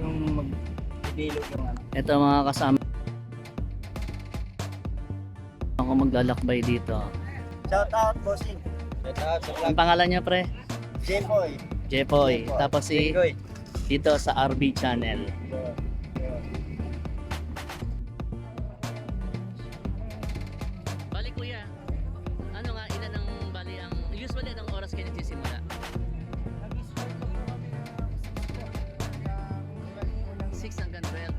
yung magbilog yung ano. Ito mga kasama ako maglalakbay dito. Shout out, bossing. Shout out sa Ang pangalan niya pre? Jepoy. Jepoy. Tapos si Jepoy. dito sa RB channel. Bali kuya, ano nga ilan ang bali ang usually anong oras kayo nagsisimula? 6 hanggang 12.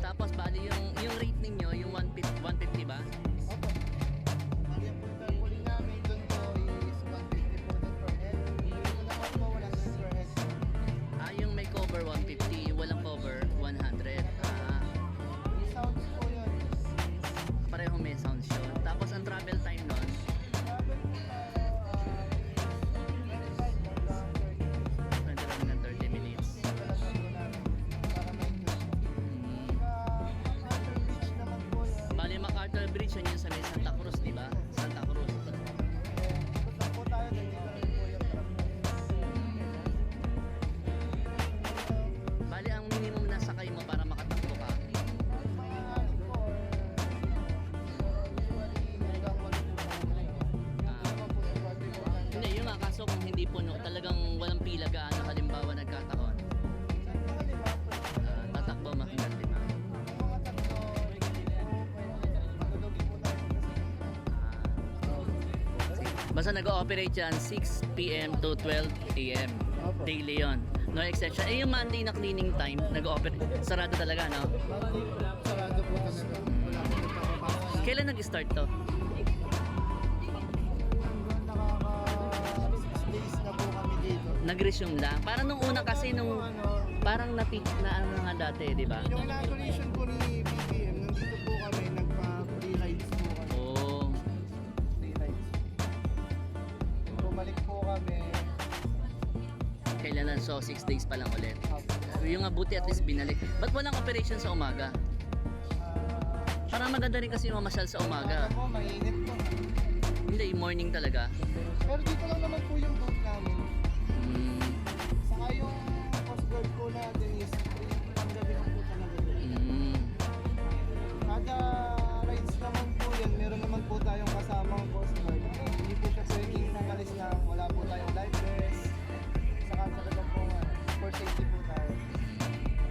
Tapos bali yung rate ninyo yung 150 ba? Ah, yung may cover 150, yung walang cover 100. Ah, pareho may sound show. Tapos ang travel time nun 21 hanggang 30 minutes. Bali MacArthur Bridge yun yung sa may Santa Cruz, di ba? Santa Cruz. Bali ang minimum na sakay mo para makatakbo ka. Hindi, yun nga kaso kung hindi puno, talagang walang pila gaano halimbawa nagkataon. Tatakbo hanggang 5. Basta nag-ooperate yan 6 PM to 12 AM. Daily yon. No exception. Eh yung Monday na cleaning time, nag-ooperate. Sarado talaga, no? Sarado po talaga. Kailan nag-start to? Nakaka 6 days na po kami dito. Nag-resume lang. Parang nung una kasi nung parang na ano nga dati, di ba? Yung inauguration po ni BBM, nandito po kami, nagpa-free rides po kami. Oo. Free rides. Bumalik po kami. Kailan lang? So 6 days pa lang ulit. Yung nga buti at least binalik. Ba't walang operation sa umaga? Parang maganda rin kasi mamasyal sa umaga. Po, mainit po. Hindi, morning talaga. Pero dito lang naman po yung boat namin. Mm, Saka yung Coast Guard po natin is ang gabi lang po talaga. mm. Kada rides naman po yan, meron naman po tayong kasamang Coast Guard. Hindi po siya pwedeng nakalis lang, wala po tayong life vest. Saka talaga po for safety po tayo.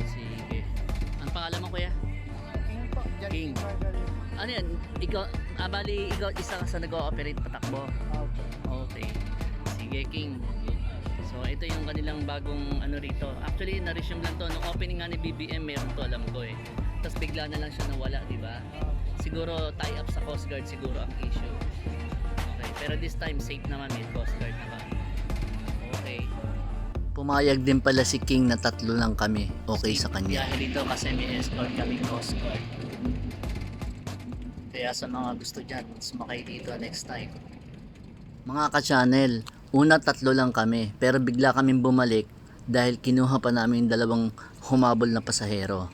Sige. Ang pangalan mo kuya? King po, John King. King Margaret. Ano yan? Ikaw, bali ikaw isa ka sa nag-ooperate patakbo. Okay. Sige King. So ito yung kanilang bagong ano rito. Actually na-resume lang to. Nung opening nga ni BBM meron to alam ko eh. Tapos bigla na lang siya nawala, di ba? Siguro tie up sa Coast Guard siguro ang issue. Okay. Pero this time safe naman may Coast Guard naman. Okay. Pumayag din pala si King na 3 lang kami. Okay sa kanya. Biyahe dito kasi may escort kami Coast Guard. Kaya sa mga gusto dyan, sumakay dito next time. Mga ka-channel, una 3 lang kami pero bigla kaming bumalik dahil kinuha pa namin 2 humabol na pasahero.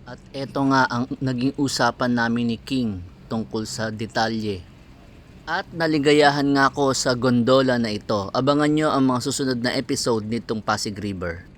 At eto nga ang naging usapan namin ni King tungkol sa detalye. At naligayahan nga ako sa gondola na ito. Abangan nyo ang mga susunod na episode nitong Pasig River.